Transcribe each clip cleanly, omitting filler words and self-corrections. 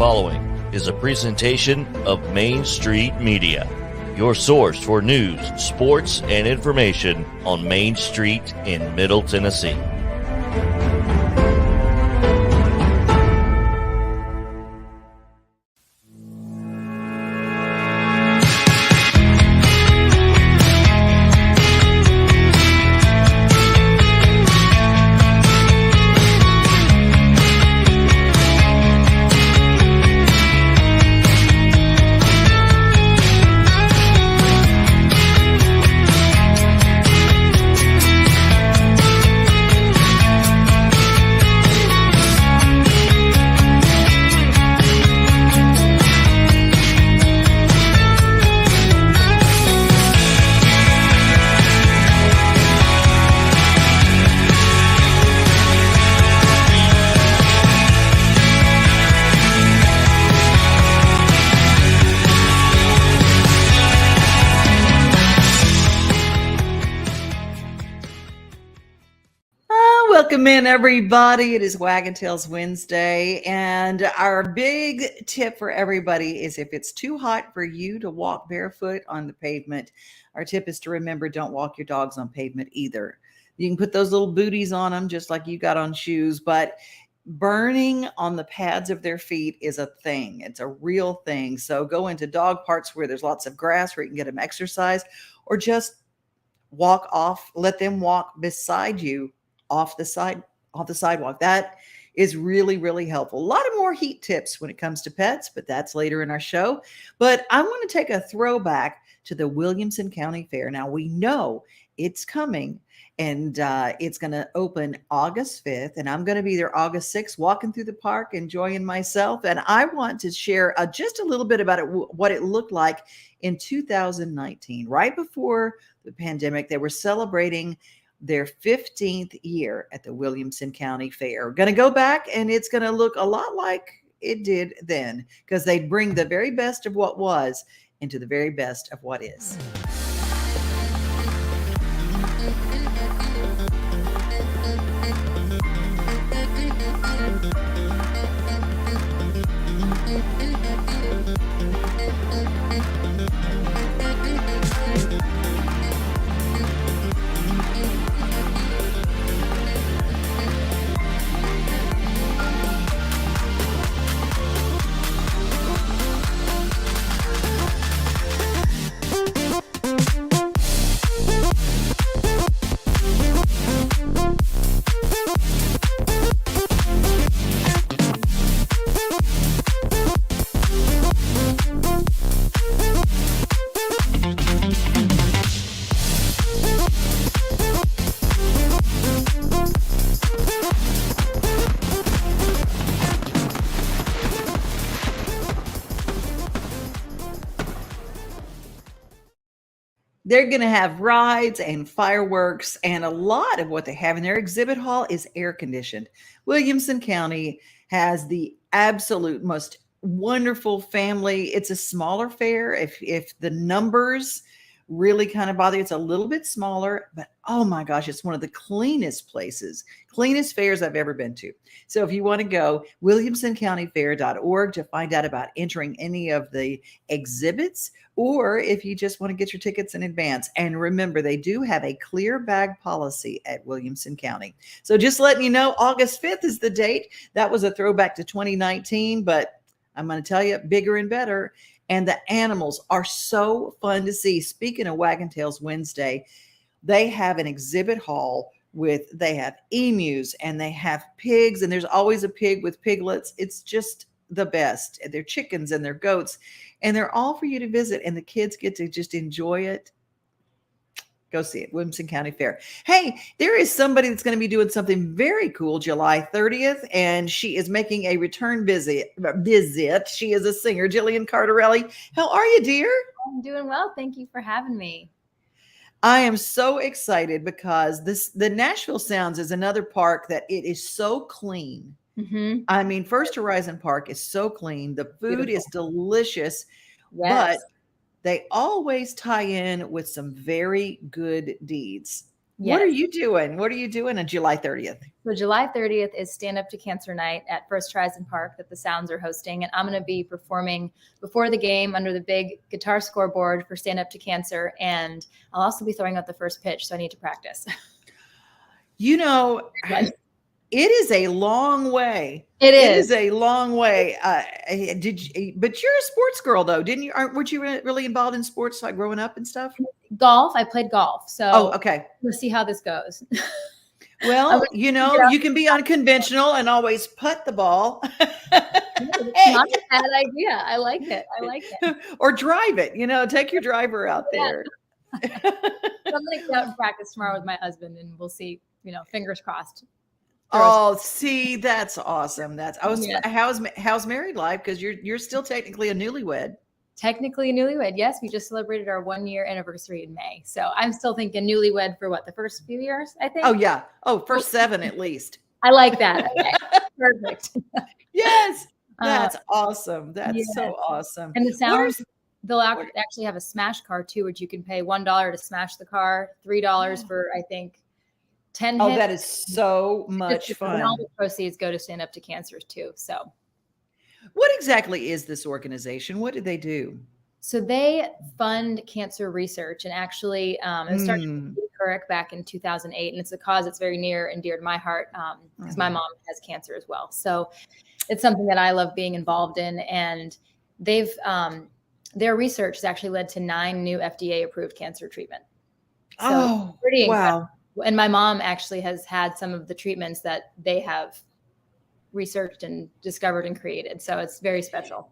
following is a presentation of Main Street Media, your source for news, sports, and information on Main Street in Middle Tennessee. Welcome in, everybody. It is Waggin Tails Wednesday, and our big tip for everybody is if it's too hot for you to walk barefoot on the pavement, our tip is to remember, don't walk your dogs on pavement either. You can put those little booties on them just like you got on shoes, but burning on the pads of their feet is a thing. It's a real thing. So go into dog parks where there's lots of grass where you can get them exercise, or just walk off, let them walk beside you off the sidewalk. That is really, really helpful. A lot of more heat tips when it comes to pets, but that's later in our show. But I want to take a throwback to the Williamson County Fair. Now, we know it's coming, and it's going to open August 5th, and I'm going to be there August 6th, walking through the park, enjoying myself. And I want to share just a little bit about it, what it looked like in 2019. Right before the pandemic, they were celebrating their 15th year at the Williamson County Fair. Going to go back, and it's going to look a lot like it did then, because they bring the very best of what was into the very best of what is. They're going to have rides and fireworks, and a lot of what they have in their exhibit hall is air conditioned. Williamson County has the absolute most wonderful family. It's a smaller fair. If the numbers really kind of bother you, it's a little bit smaller, but oh my gosh, it's one of the cleanest fairs I've ever been to. So if you want to go, williamsoncountyfair.org to find out about entering any of the exhibits, or if you just want to get your tickets in advance. And remember, they do have a clear bag policy at Williamson County. So just letting you know, August 5th is the date. That was a throwback to 2019, but I'm going to tell you, bigger and better. And the animals are so fun to see. Speaking of Waggin Tails Wednesday, they have an exhibit hall they have emus and they have pigs, and there's always a pig with piglets. It's just the best. They're chickens and they're goats, and they're all for you to visit, and the kids get to just enjoy it. Go see it, Williamson County Fair. Hey, there is somebody that's going to be doing something very cool July 30th, and she is making a return visit. She is a singer, Jillian Cardarelli. How are you, dear? I'm doing well. Thank you for having me. I am so excited because the Nashville Sounds is another park that it is so clean. Mm-hmm. I mean, First Horizon Park is so clean. The food is delicious, yes, but they always tie in with some very good deeds. What are Yes. you doing? What are you doing on July 30th? So July 30th is Stand Up to Cancer Night at First Horizon Park that the Sounds are hosting. And I'm going to be performing before the game under the big guitar scoreboard for Stand Up to Cancer. And I'll also be throwing out the first pitch. So I need to practice. You know, But it is a long way. it It is. is a long way. But you're a sports girl though, didn't you? Weren't you really involved in sports like growing up and stuff? Golf. I played golf. So Oh, okay. we'll see how this goes. Well, you know, you can be unconventional and always putt the ball. It's not a bad idea. I like it. I like it. Or drive it, you know, take your driver out Yeah. there. So I'm going to go out and practice tomorrow with my husband and we'll see, fingers crossed. Oh, see, that's awesome. Yeah. How's married life? Because you're still technically a newlywed. Technically a newlywed. Yes, we just celebrated our 1-year anniversary in May. So I'm still thinking newlywed for the first few years, I think. Oh yeah. Oh, first 7 at least. I like that. Okay. Perfect. Yes. That's awesome. That's yeah. so awesome. And the Sounds, they'll actually have a smash car too, which you can pay $1 to smash the car, $3 for, I think, 10 Oh, hits. that is so much fun. And all the proceeds go to Stand Up to Cancer too. So what exactly is this organization? What do they do? So they fund cancer research, and actually it was started with Couric back in 2008, and it's a cause that's very near and dear to my heart because my mom has cancer as well. So it's something that I love being involved in, and they've their research has actually led to 9 new FDA-approved cancer treatment. So pretty incredible. Wow. And my mom actually has had some of the treatments that they have researched and discovered and created. So it's very special.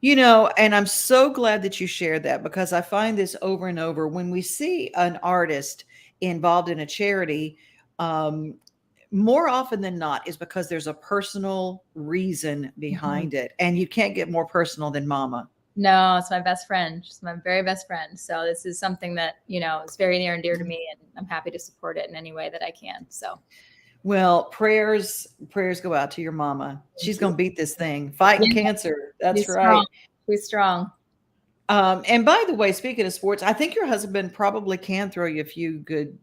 You know, and I'm so glad that you shared that because I find this over and over when we see an artist involved in a charity, more often than not is because there's a personal reason behind it. And you can't get more personal than Mama. No, it's my best friend. She's my very best friend. So this is something that, is very near and dear to me, and I'm happy to support it in any way that I can. So, well, prayers go out to your mama. She's going to beat this thing, fighting cancer. That's She's right. Strong. She's strong. And by the way, speaking of sports, I think your husband probably can throw you a few good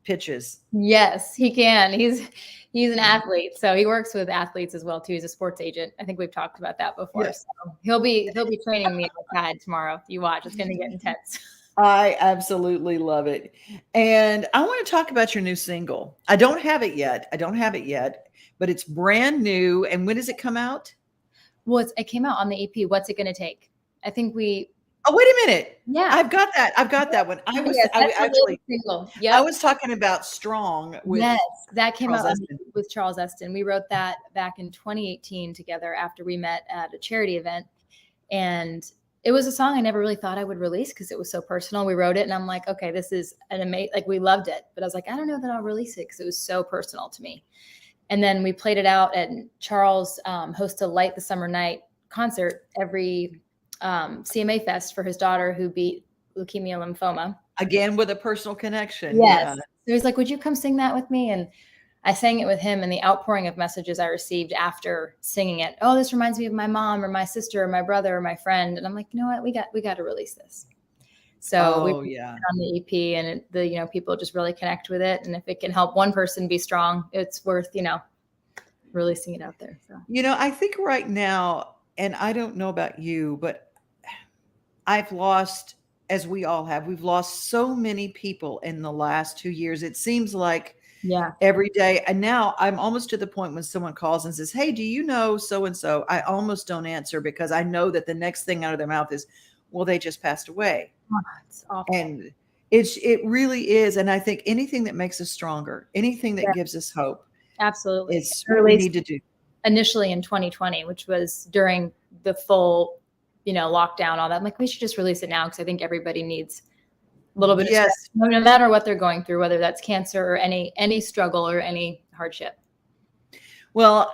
pitches. Yes, he can. He's an athlete, so he works with athletes as well too. He's a sports agent. I think we've talked about that before. Yes. So he'll be training me on the pad tomorrow. You watch; it's going to get intense. I absolutely love it. And I want to talk about your new single. I don't have it yet, but it's brand new. And when does it come out? Well, it came out on the EP. What's it going to take? I think Oh, wait a minute. Yeah, I've got that one. I was talking about Strong with that came Charles out Eston. with Charles Eston. We wrote that back in 2018 together after we met at a charity event, and it was a song I never really thought I would release because it was so personal. We wrote it, and I'm like, okay, this is an amazing. Like, we loved it, but I was like, I don't know that I'll release it because it was so personal to me. And then we played it out, and Charles hosts a Light the Summer Night concert every CMA Fest for his daughter who beat leukemia lymphoma. Again, with a personal connection. Yes. Yeah. So he's like, would you come sing that with me? And I sang it with him, and the outpouring of messages I received after singing it. Oh, this reminds me of my mom or my sister or my brother or my friend. And I'm like, you know what? We got to release this. So we put it on the EP, and people just really connect with it. And if it can help one person be strong, it's worth, releasing it out there. So, I think right now, and I don't know about you, but I've lost, as we all have, we've lost so many people in the last 2 years. It seems like every day. And now I'm almost to the point when someone calls and says, hey, do you know so-and-so? I almost don't answer because I know that the next thing out of their mouth is, well, they just passed away. Oh, it's awful. And it really is. And I think anything that makes us stronger, anything that gives us hope. Absolutely. It's what we need to do. Initially in 2020, which was during the full, lockdown, all that. I'm like, we should just release it now because I think everybody needs a little bit of stress, no matter what they're going through, whether that's cancer or any struggle or any hardship. Well,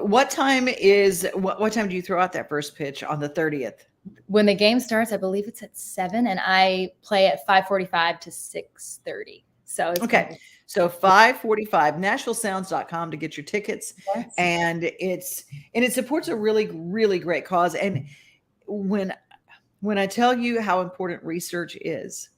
what time do you throw out that first pitch on the 30th? When the game starts, I believe it's at 7, and I play at 5:45 to 6:30. So it's okay. So 5:45, NashvilleSounds.com to get your tickets. Yes. And it supports a really, really great cause. And when I tell you how important research is,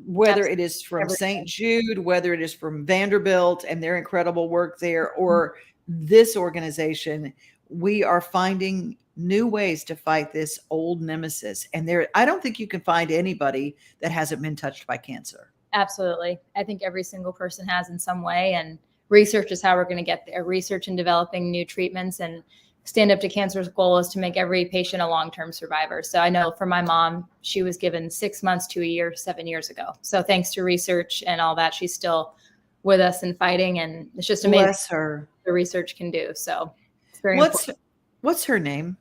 whether it is from Everything. St. Jude, whether it is from Vanderbilt and their incredible work there, or this organization, we are finding new ways to fight this old nemesis. And I don't think you can find anybody that hasn't been touched by cancer. Absolutely. I think every single person has in some way, and research is how we're going to get there. Research and developing new treatments, and Stand Up to Cancer's goal is to make every patient a long-term survivor. So I know for my mom, she was given 6 months to a year, 7 years ago. So thanks to research and all that, she's still with us and fighting. And it's just amazing. Bless her. The research can do. So it's very important. What's her name?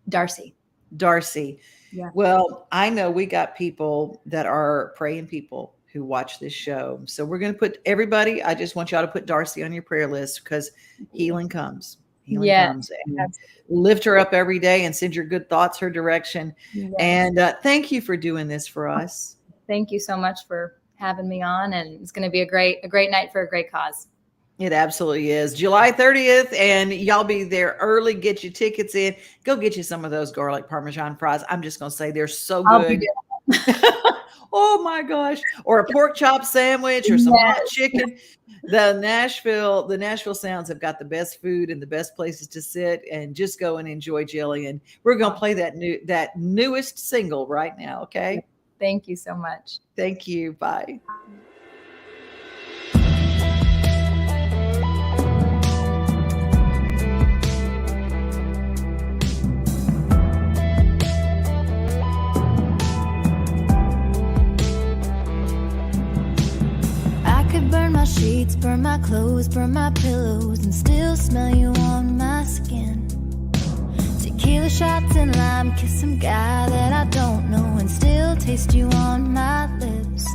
Darcy. Darcy. Yeah. Well, I know we got people that are praying people who watch this show. So we're going to put everybody, I just want y'all to put Darcy on your prayer list, because healing comes. Healing comes. And lift her up every day and send your good thoughts her direction. Yes. And thank you for doing this for us. Thank you so much for having me on. And it's going to be a great night for a great cause. It absolutely is. July 30th, and y'all be there early. Get your tickets in. Go get you some of those garlic Parmesan fries. I'm just going to say they're so good. Oh my gosh. Or a pork chop sandwich or some hot chicken. The Nashville Sounds have got the best food and the best places to sit, and just go and enjoy Jillian. We're going to play that newest single right now. Okay. Thank you so much. Thank you. Bye. Burn my sheets, burn my clothes, burn my pillows, and still smell you on my skin. Tequila shots and lime, kiss some guy that I don't know, and still taste you on my lips.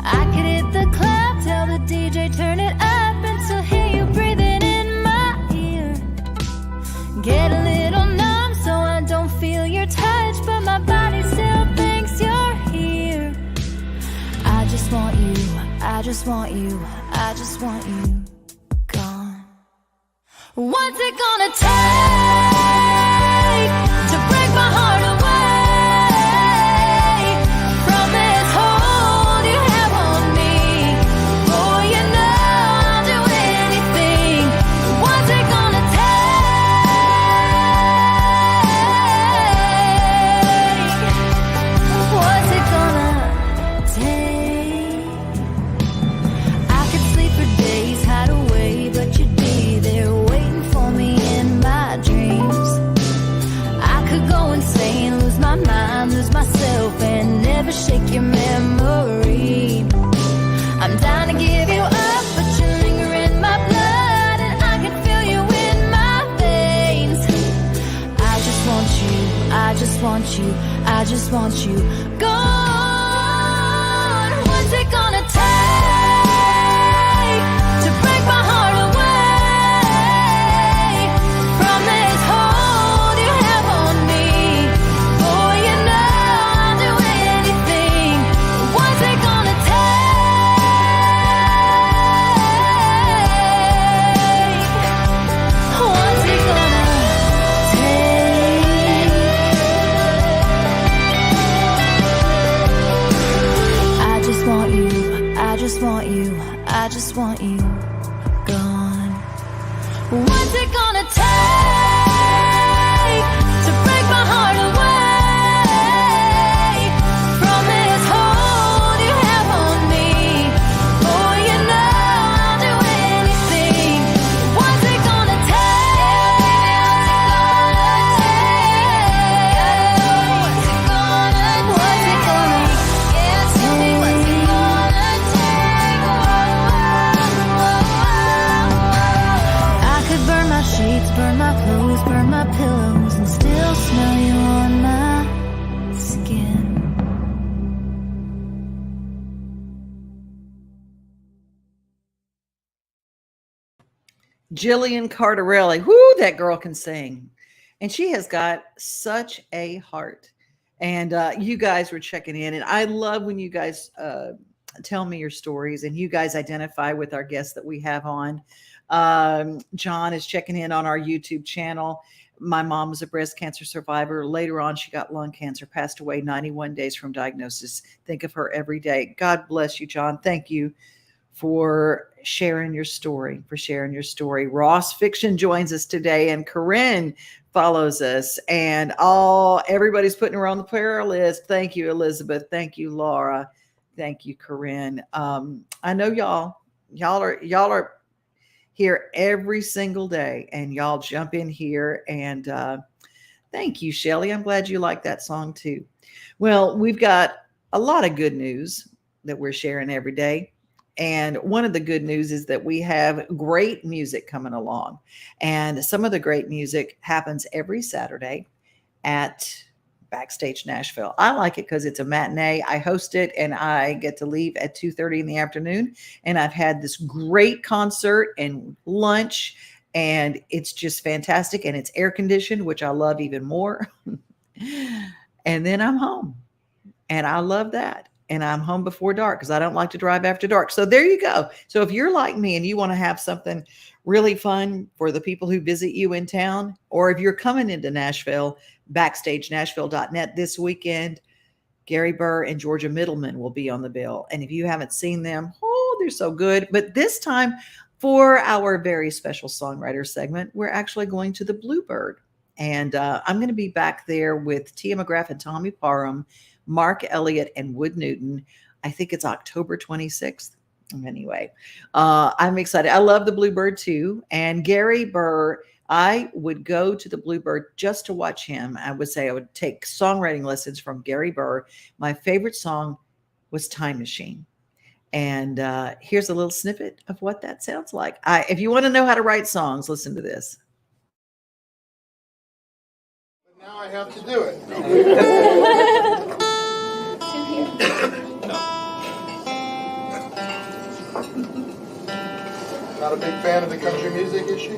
I could hit the club, tell the DJ turn it up, and still hear you breathing in my ear. Get a little numb so I don't feel your touch, but my body still thinks you're here. I just want you, I just want you, I just want you gone. What's it gonna take to break my heart away from this hold you have on me? Oh, you know I'll do anything. What's it gonna take? What's it gonna take? I could sleep for days, hide away, but you'd be there waiting for me in my dreams. I could go insane, lose my mind, lose myself, and never shake your memory. I'm down to give you up, but you linger in my blood, and I can feel you in my veins. I just want you, I just want you, I just want you gone. What's it gonna take to break my heart away from this hold you have on me? Oh, you know I'll do anything. What's it gonna take? What's it gonna take? I just want you, I just want you, I just want you gone. What's it gonna take to break my heart away from this hold you have on me? Oh, you know I'll do anything. What's it gonna take? What's it gonna yeah, tell me what's it gonna take? I could burn my sheets, burn my clothes, burn my pillows, and still smell you on my skin. Jillian Cardarelli. Whoo, that girl can sing. And she has got such a heart. And you guys were checking in. And I love when you guys tell me your stories and you guys identify with our guests that we have on. John is checking in on our YouTube channel. My mom was a breast cancer survivor. Later on, she got lung cancer, passed away 91 days from diagnosis. Think of her every day. God bless you, John. Thank you for sharing your story, Ross Fiction joins us today, and Corinne follows us, and everybody's putting her on the prayer list. Thank you, Elizabeth. Thank you, Laura. Thank you, Corinne. I know y'all are here every single day, and y'all jump in here, and thank you, Shelly. I'm glad you like that song too. Well, we've got a lot of good news that we're sharing every day. And one of the good news is that we have great music coming along. And some of the great music happens every Saturday at Backstage Nashville. I like it because it's a matinee. I host it, and I get to leave at 2:30 in the afternoon. And I've had this great concert and lunch, and it's just fantastic. And it's air conditioned, which I love even more. And then I'm home, and I love that. And I'm home before dark because I don't like to drive after dark. So there you go. So if you're like me and you want to have something really fun for the people who visit you in town, or if you're coming into Nashville, BackstageNashville.net this weekend, Gary Burr and Georgia Middleman will be on the bill. And if you haven't seen them, they're so good. But this time, for our very special songwriter segment, we're actually going to the Bluebird. And I'm going to be back there with Tia McGrath and Tommy Parham, Mark Elliott, and Wood Newton. I think it's October 26th. Anyway, I'm excited. I love the Bluebird too. And Gary Burr, I would go to the Bluebird just to watch him. I would say I would take songwriting lessons from Gary Burr. My favorite song was Time Machine. And here's a little snippet of what that sounds like. If you want to know how to write songs, listen to this. But now I have to do it. Not a big fan of the country music, is she?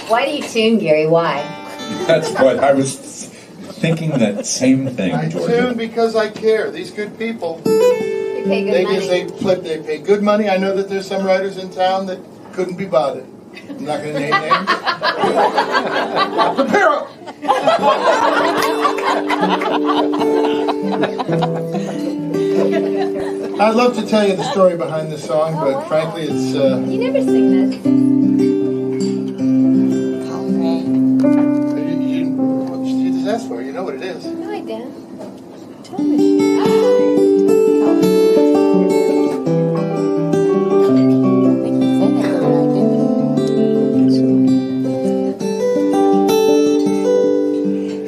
Why do you tune, Gary? Why? That's what I was thinking, that same thing, I Georgia. tune because I care. These good people, They pay good money. they pay good money. I know that there's some writers in town that couldn't be bothered. I'm not going to name names. Prepare. I'd love to tell you the story behind this song, but frankly, it's. You never sing this. You just asked for it. You know what it is. No, I didn't.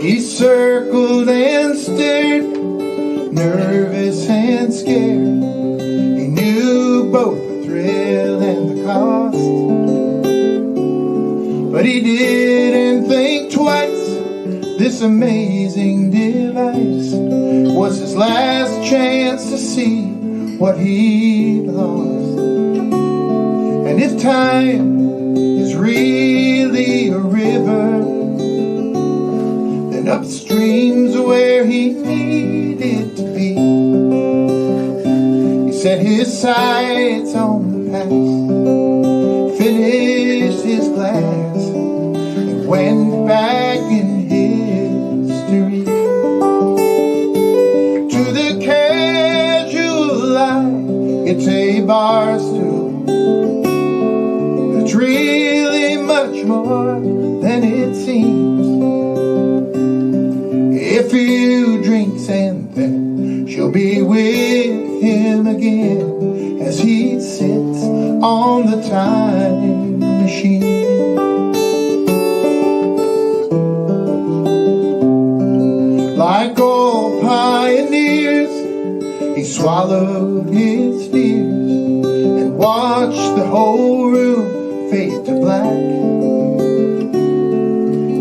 He circled and stared, nervous and scared. He knew both the thrill and the cost, but he didn't think twice. This amazing device was his last chance to see what he'd lost. And if time is really a river, then upstream's where he needed to be. He set his sights on the past, finished his glass, and went back in history to the casual eye. It's a bar stool. It's really much more than it seems. A few drinks and then she'll be with him again as he sits on the time machine. Like all pioneers, he swallowed his fears and watched the whole room fade to black.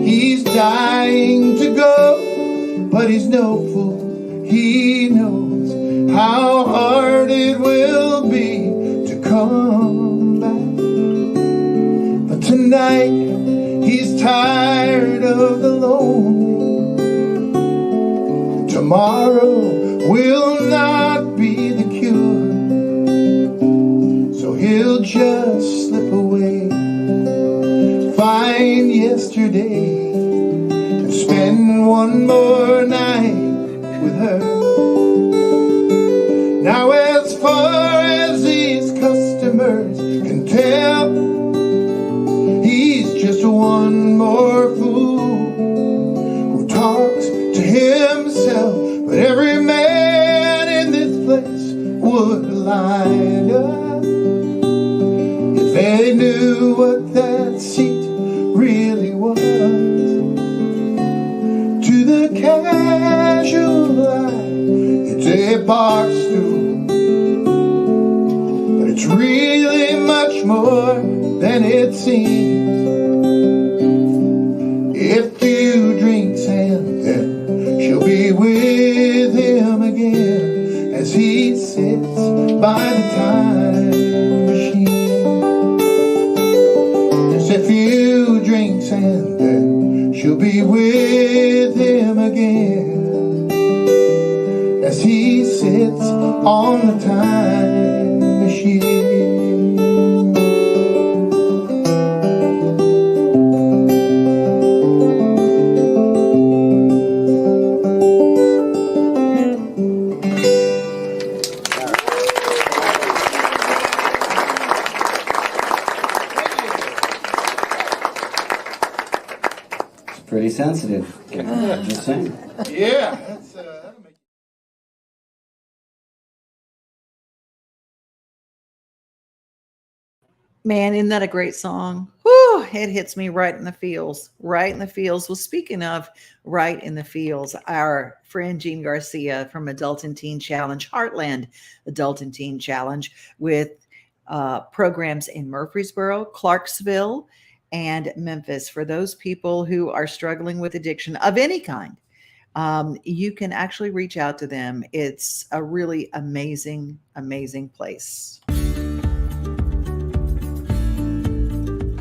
He's dying to go, but he's no fool. He knows how hard it will be to come back. But tonight he's tired of the lonely. Tomorrow will not be the cure, so he'll just as far as these customers can tell, he's just one more fool who talks to himself. But every man in this place would line up if they knew what that seat really was. To the casual eye, it's a bar stool, but it's really much more than it seems. A few drinks and then she'll be with him again as he sits by the time machine. Just a few drinks and then she'll be with him again as he sits on the time machine. Pretty sensitive. Just saying. Yeah. Man, isn't that a great song? Whew, it hits me right in the feels. Right in the feels. Well, speaking of right in the feels, our friend Jean Garcia from Adult and Teen Challenge, Heartland Adult and Teen Challenge, with programs in Murfreesboro, Clarksville, and Memphis. For those people who are struggling with addiction of any kind, you can actually reach out to them. It's a really amazing, amazing place.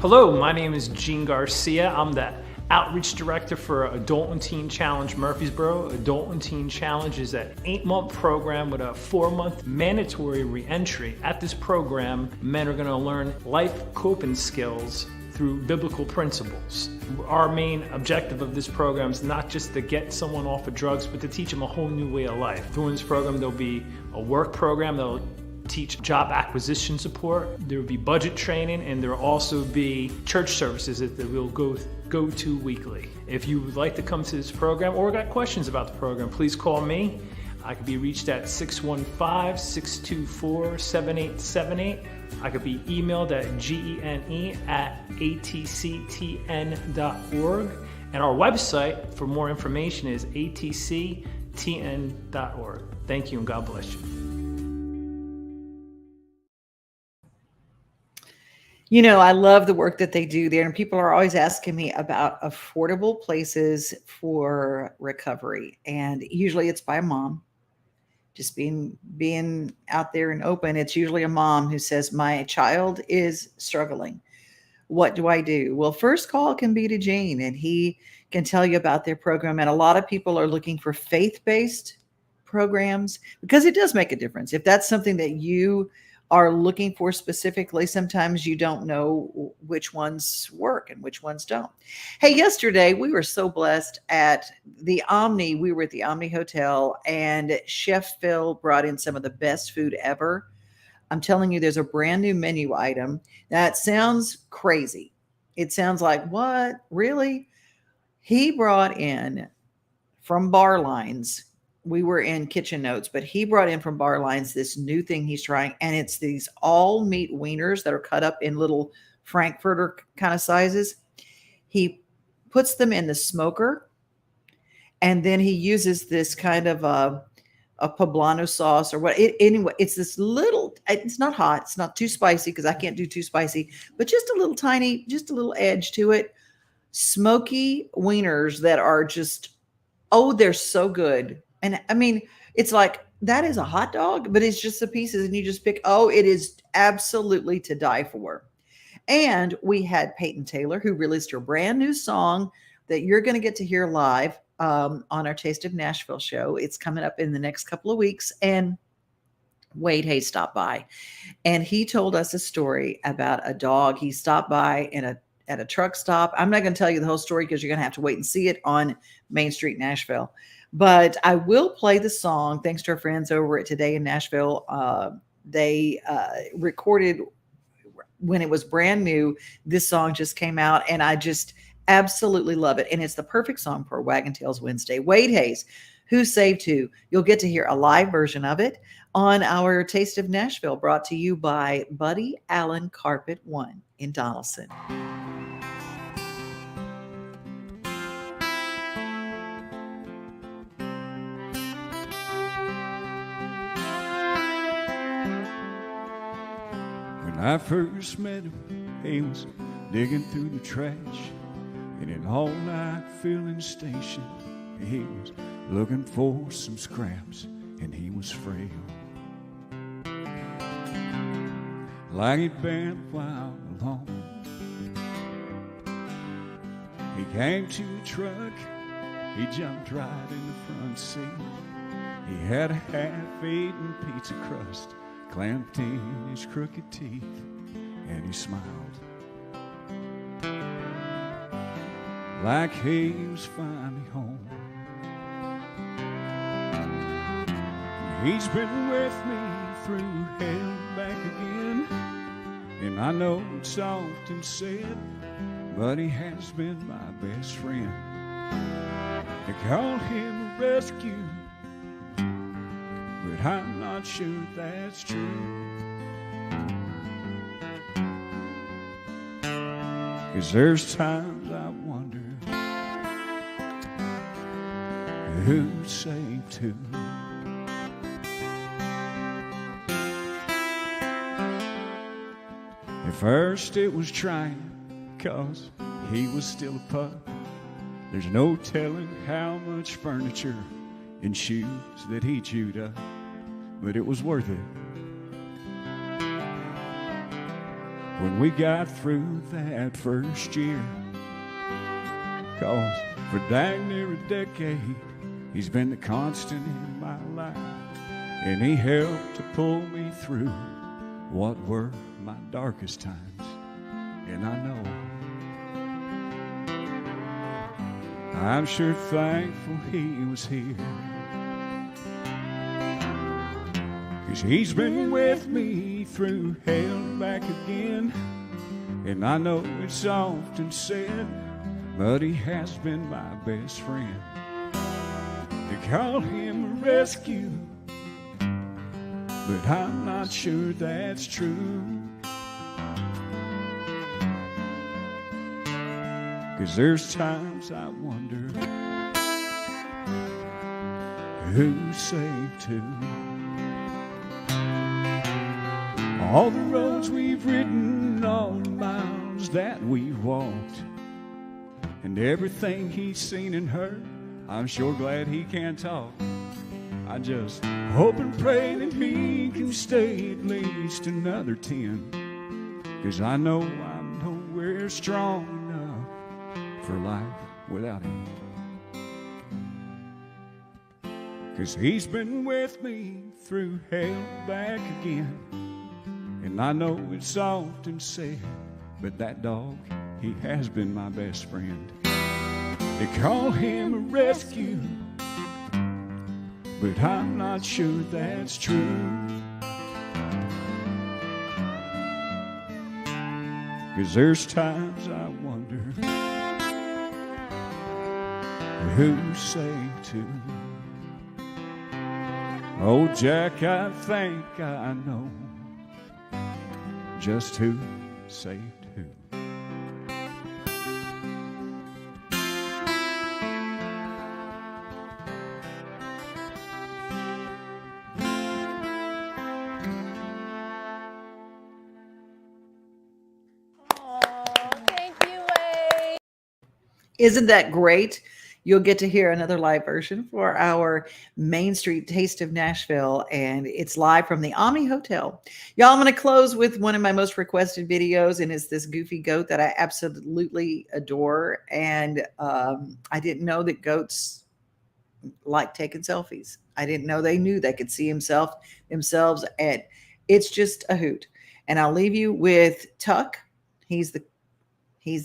Hello, my name is Jean Garcia. I'm the Outreach Director for Adult and Teen Challenge Murfreesboro. Adult and Teen Challenge is an 8-month program with a 4-month mandatory re-entry. At this program, men are going to learn life coping skills through biblical principles. Our main objective of this program is not just to get someone off of drugs, but to teach them a whole new way of life. During this program, there'll be a work program that'll teach job acquisition support. There will be budget training, and there will also be church services that we'll go to weekly. If you would like to come to this program or got questions about the program, please call me. I can be reached at 615-624-7878. I could be emailed at gene@atctn.org. And our website for more information is atctn.org. Thank you, and God bless you. You know, I love the work that they do there, and people are always asking me about affordable places for recovery. And usually it's by a mom, just being out there and open. It's usually a mom who says, my child is struggling. What do I do? Well, first call can be to Gene, and he can tell you about their program. And a lot of people are looking for faith-based programs because it does make a difference. If that's something that you are looking for specifically, sometimes you don't know which ones work and which ones don't. Hey, yesterday we were so blessed at the Omni. We were at the Omni Hotel, and Chef Phil brought in some of the best food ever. I'm telling you, there's a brand new menu item that sounds crazy. It sounds like, what? Really? He brought in from Bar Lines. We were in Kitchen Notes, but he brought in from Bar Lines this new thing he's trying, and it's these all meat wieners that are cut up in little Frankfurter kind of sizes. He puts them in the smoker, and then he uses this kind of a poblano sauce or what. Anyway, it's this little, it's not hot. It's not too spicy because I can't do too spicy, but just a little tiny, just a little edge to it. Smoky wieners that are just, oh, they're so good. And I mean, it's like, that is a hot dog, but it's just the pieces and you just pick, oh, it is absolutely to die for. And we had Peyton Taylor, who released her brand new song that you're going to get to hear live on our Taste of Nashville show. It's coming up in the next couple of weeks. And Wade Hayes stopped by, and he told us a story about a dog. He stopped by at a truck stop. I'm not going to tell you the whole story because you're going to have to wait and see it on Main Street, Nashville. But I will play the song thanks to our friends over at Today in Nashville. They recorded when it was brand new. This song just came out, and I just absolutely love it. And it's the perfect song for Waggin Tails Wednesday. Wade Hayes, Who Saved Who? You'll get to hear a live version of it on our Taste of Nashville, brought to you by Buddy Allen Carpet One in Donaldson. When I first met him, he was digging through the trash in an all-night filling station. He was looking for some scraps, and he was frail, like he'd been a while alone. He came to the truck, he jumped right in the front seat. He had a half-eaten pizza crust clamped in his crooked teeth, and he smiled like he was finally home. He's been with me through hell and back again, and I know it's often said, but he has been my best friend. They call him a rescue, but I'm not sure that's true. 'Cause there's times I wonder who saved who. At first it was trying, 'cause he was still a pup. There's no telling how much furniture and shoes that he chewed up, but it was worth it. When we got through that first year, 'cause for dang near a decade he's been the constant in my life, and he helped to pull me through what were my darkest times. And I know I'm sure thankful he was here, 'cause he's been with me through hell and back again. And I know it's often said, but he has been my best friend. They call him a rescue, but I'm not sure that's true. 'Cause there's times I wonder who saved who. All the roads we've ridden, all the miles that we've walked, and everything he's seen and heard, I'm sure glad he can't talk. I just hope and pray that he can stay at least another 10, 'cause I know we're strong enough for life without him. 'Cause he's been with me through hell back again, and I know it's often said, but that dog, he has been my best friend. They call him a rescue, but I'm not sure that's true. 'Cause there's times I wonder who saved who. Oh, Jack, I think I know just who saved who. Isn't that great? You'll get to hear another live version for our Main Street Taste of Nashville, and it's live from the Omni Hotel. Y'all, I'm going to close with one of my most requested videos, and it's this goofy goat that I absolutely adore. And I didn't know that goats like taking selfies. I didn't know they knew they could see themselves, and it's just a hoot. And I'll leave you with Tuck. He's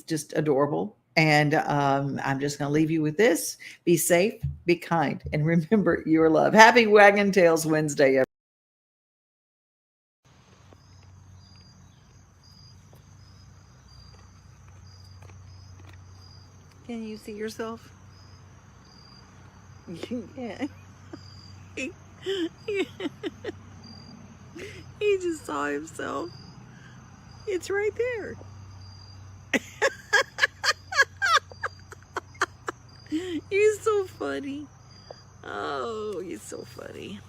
just adorable. And I'm just going to leave you with this. Be safe, be kind, and remember your love. Happy Waggin Tails Wednesday, everyone. Can you see yourself? Yeah. He just saw himself. It's right there. You're so funny. Oh, you're so funny.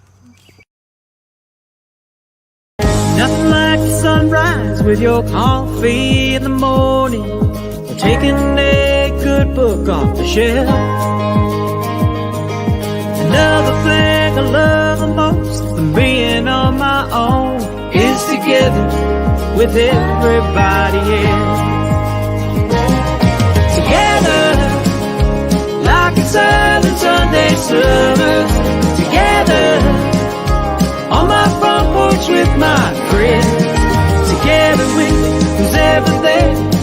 Nothing like the sunrise with your coffee in the morning, or taking a good book off the shelf. Another thing I love the most than being on my own is together with everybody else. Together, like it's silent Sunday summer. Together, on my front porch with my friends. Together with who's ever there.